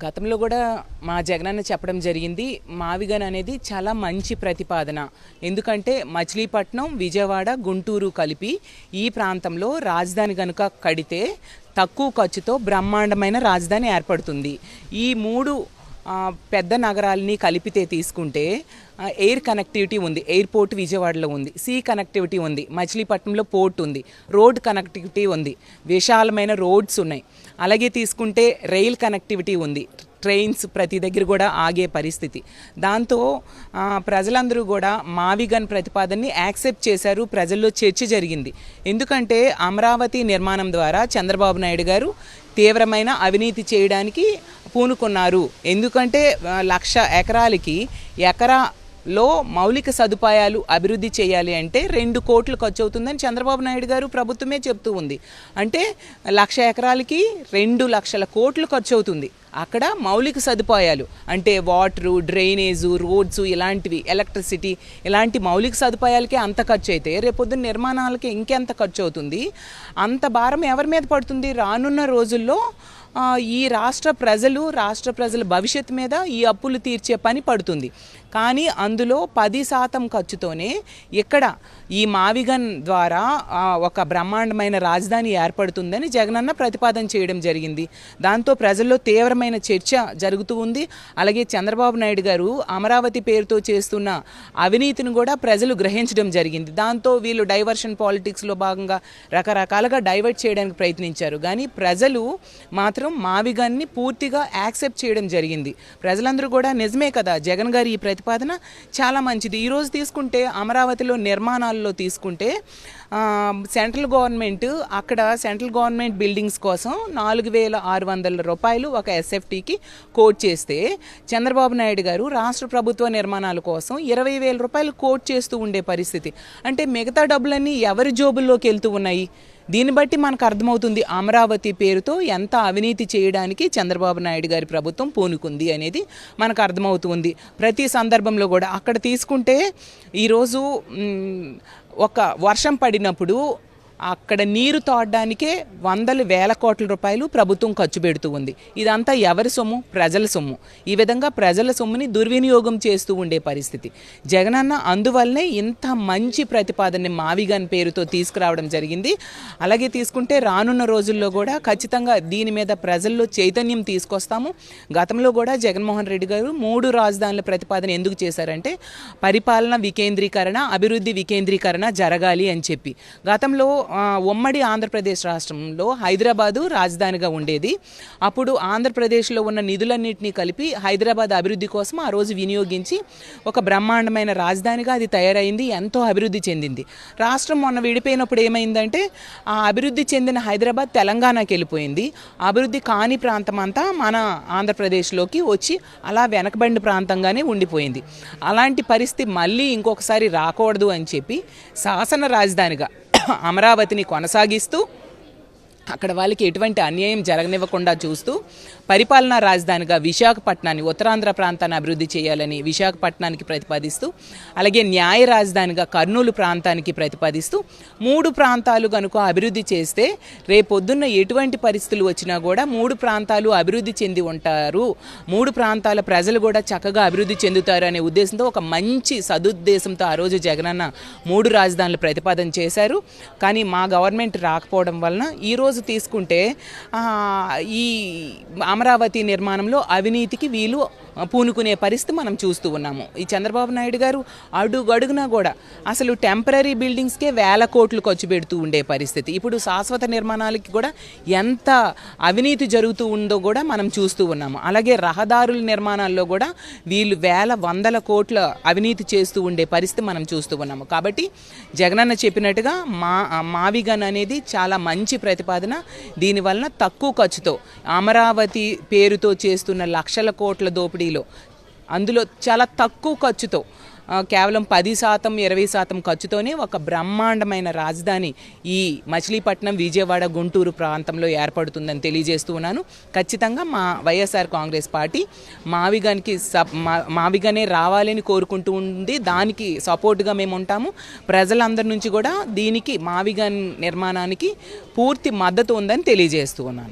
గతంలో కూడా మా జగనన్న చెప్పడం జరిగింది. మావిగన్ అనేది చాలా మంచి ప్రతిపాదన. ఎందుకంటే మచిలీపట్నం, విజయవాడ, గుంటూరు కలిపి ఈ ప్రాంతంలో రాజధాని కనుక కడితే తక్కువ ఖర్చుతో బ్రహ్మాండమైన రాజధాని ఏర్పడుతుంది. ఈ మూడు పెద్ద నగరాలని కలిపితే తీసుకుంటే ఎయిర్ కనెక్టివిటీ ఉంది, ఎయిర్పోర్ట్ విజయవాడలో ఉంది, సీ కనెక్టివిటీ ఉంది, మచిలీపట్నంలో పోర్ట్ ఉంది, రోడ్ కనెక్టివిటీ ఉంది, విశాలమైన రోడ్స్ ఉన్నాయి. అలాగే తీసుకుంటే రైల్ కనెక్టివిటీ ఉంది, ట్రైన్స్ ప్రతి దగ్గర కూడా ఆగే పరిస్థితి. దాంతో ప్రజలందరూ కూడా మావిగన్ ప్రతిపాదనని యాక్సెప్ట్ చేశారు. ప్రజల్లో చర్చ జరిగింది. ఎందుకంటే అమరావతి నిర్మాణం ద్వారా చంద్రబాబు నాయుడు గారు తీవ్రమైన అవినీతి చేయడానికి పూనుకున్నారు. ఎందుకంటే 1,00,000 ఎకరాలకి ఎకరాలో మౌలిక సదుపాయాలు అభివృద్ధి చేయాలి అంటే 2 కోట్లు ఖర్చు అవుతుందని చంద్రబాబు నాయుడు గారు ప్రభుత్వమే చెప్తూ ఉంది. అంటే 1,00,000 ఎకరాలకి 2,00,000 కోట్లు ఖర్చు అవుతుంది. అక్కడ మౌలిక సదుపాయాలు అంటే వాటరు, డ్రైనేజు, రోడ్స్, ఇలాంటివి, ఎలక్ట్రిసిటీ, ఇలాంటి మౌలిక సదుపాయాలకే అంత ఖర్చు అయితే రేపొద్దున నిర్మాణాలకి ఇంకెంత ఖర్చు అవుతుంది? అంత భారం ఎవరి మీద పడుతుంది? రానున్న రోజుల్లో ఈ రాష్ట్ర ప్రజల భవిష్యత్తు మీద ఈ అప్పులు తీర్చే పని పడుతుంది. కానీ అందులో 10% ఖర్చుతోనే ఇక్కడ ఈ మావిగన్ ద్వారా ఒక బ్రహ్మాండమైన రాజధాని ఏర్పడుతుందని జగనన్న ప్రతిపాదన చేయడం జరిగింది. దాంతో ప్రజల్లో తీవ్రమైన చర్చ జరుగుతూ ఉంది. అలాగే చంద్రబాబు నాయుడు గారు అమరావతి పేరుతో చేస్తున్న అవినీతిని కూడా ప్రజలు గ్రహించడం జరిగింది. దాంతో వీళ్ళు డైవర్షన్ పాలిటిక్స్లో భాగంగా రకరకాలుగా డైవర్ట్ చేయడానికి ప్రయత్నించారు. కానీ ప్రజలు మాత్రం మావిగన్ని పూర్తిగా యాక్సెప్ట్ చేయడం జరిగింది. ప్రజలందరూ కూడా నిజమే కదా, జగన్ గారి ఈ ప్రతిపాదన చాలా మంచిది. ఈరోజు తీసుకుంటే అమరావతిలో నిర్మాణాల్లో తీసుకుంటే సెంట్రల్ గవర్నమెంట్ బిల్డింగ్స్ కోసం 4,600 రూపాయలు ఒక ఎస్ఎఫ్టీకి కోట్ చేస్తే చంద్రబాబు నాయుడు గారు రాష్ట్ర ప్రభుత్వ నిర్మాణాల కోసం 20,000 రూపాయలు కోట్ చేస్తూ ఉండే పరిస్థితి. అంటే మిగతా డబ్బులన్నీ ఎవరి జోబుల్లోకి వెళ్తూ ఉన్నాయి? దీన్ని బట్టి మనకు అర్థమవుతుంది అమరావతి పేరుతో ఎంత అవినీతి చేయడానికి చంద్రబాబు నాయుడు గారి ప్రభుత్వం పూనుకుంది అనేది మనకు అర్థమవుతుంది. ప్రతి సందర్భంలో కూడా అక్కడ తీసుకుంటే ఈరోజు ఒక వర్షం పడినప్పుడు అక్కడ నీరు తోడడానికే 100,000 కోట్ల రూపాయలు ప్రభుత్వం ఖర్చు పెడుతూ ఉంది. ఇదంతా ఎవరి సొమ్ము? ప్రజల సొమ్ము. ఈ విధంగా ప్రజల సొమ్ముని దుర్వినియోగం చేస్తూ ఉండే పరిస్థితి. జగనన్న అందువల్లనే ఇంత మంచి ప్రతిపాదనని మావిగన్ పేరుతో తీసుకురావడం జరిగింది. అలాగే తీసుకుంటే రానున్న రోజుల్లో కూడా ఖచ్చితంగా దీని మీద ప్రజల్లో చైతన్యం తీసుకొస్తాము. గతంలో కూడా జగన్మోహన్ రెడ్డి గారు 3 రాజధానుల ప్రతిపాదన ఎందుకు చేశారంటే పరిపాలన వికేంద్రీకరణ, అభివృద్ధి వికేంద్రీకరణ జరగాలి అని చెప్పి. గతంలో ఉమ్మడి ఆంధ్రప్రదేశ్ రాష్ట్రంలో హైదరాబాదు రాజధానిగా ఉండేది. అప్పుడు ఆంధ్రప్రదేశ్లో ఉన్న నిధులన్నింటినీ కలిపి హైదరాబాద్ అభివృద్ధి కోసం ఆ రోజు వినియోగించి ఒక బ్రహ్మాండమైన రాజధానిగా అది తయారైంది, ఎంతో అభివృద్ధి చెందింది. రాష్ట్రం మొన్న విడిపోయినప్పుడు ఏమైందంటే ఆ అభివృద్ధి చెందిన హైదరాబాద్ తెలంగాణకి వెళ్ళిపోయింది. అభివృద్ధి కాని ప్రాంతం అంతా మన ఆంధ్రప్రదేశ్లోకి వచ్చి అలా వెనకబడిన ప్రాంతంగానే ఉండిపోయింది. అలాంటి పరిస్థితి మళ్ళీ ఇంకొకసారి రాకూడదు అని చెప్పి శాసన రాజధానిగా అమరావతిని కొనసాగిస్తూ అక్కడ వాళ్ళకి ఎటువంటి అన్యాయం జరగనివ్వకుండా చూస్తూ పరిపాలనా రాజధానిగా విశాఖపట్నాన్ని, ఉత్తరాంధ్ర ప్రాంతాన్ని అభివృద్ధి చేయాలని విశాఖపట్నానికి ప్రతిపాదిస్తూ, అలాగే న్యాయ రాజధానిగా కర్నూలు ప్రాంతానికి ప్రతిపాదిస్తూ 3 ప్రాంతాలు కనుక అభివృద్ధి చేస్తే రేపొద్దున్న ఎటువంటి పరిస్థితులు వచ్చినా కూడా 3 ప్రాంతాలు అభివృద్ధి చెంది ఉంటారు, 3 ప్రాంతాల ప్రజలు కూడా చక్కగా అభివృద్ధి చెందుతారు అనే ఉద్దేశంతో ఒక మంచి సదుద్దేశంతో ఆ రోజు జగనన్న 3 రాజధానుల ప్రతిపాదన చేశారు. కానీ మా గవర్నమెంట్ రాకపోవడం వలన ఈరోజు తీసుకుంటే ఈ అమరావతి నిర్మాణంలో అవినీతికి వీలు పూనుకునే పరిస్థితి మనం చూస్తూ ఉన్నాము. ఈ చంద్రబాబు నాయుడు గారు అడుగడుగునా కూడా అసలు టెంపరీ బిల్డింగ్స్కే 1,000 కోట్లు ఖర్చు పెడుతూ ఉండే పరిస్థితి. ఇప్పుడు శాశ్వత నిర్మాణాలకి కూడా ఎంత అవినీతి జరుగుతూ ఉందో కూడా మనం చూస్తూ ఉన్నాము. అలాగే రహదారుల నిర్మాణాల్లో కూడా వీళ్ళు 1,000 కోట్ల అవినీతి చేస్తూ ఉండే పరిస్థితి మనం చూస్తూ ఉన్నాము. కాబట్టి జగనన్న చెప్పినట్టుగా మావిగన్ అనేది చాలా మంచి ప్రతిపాదన. దీనివలన తక్కువ ఖర్చుతో అమరావతి పేరుతో చేస్తున్న 1,00,000 కోట్ల దోపిడీలో అందులో చాలా తక్కువ ఖర్చుతో కేవలం 10%, 20% ఖర్చుతోనే ఒక బ్రహ్మాండమైన రాజధాని ఈ మచిలీపట్నం, విజయవాడ, గుంటూరు ప్రాంతంలో ఏర్పడుతుందని తెలియజేస్తూ ఉన్నాను. ఖచ్చితంగా మా వైఎస్ఆర్ కాంగ్రెస్ పార్టీ మావిగనే రావాలని కోరుకుంటూ ఉంది. దానికి సపోర్ట్గా మేము ఉంటాము. ప్రజలందరి నుంచి కూడా దీనికి మావిగన్ నిర్మాణానికి పూర్తి మద్దతు ఉందని తెలియజేస్తూ ఉన్నాను.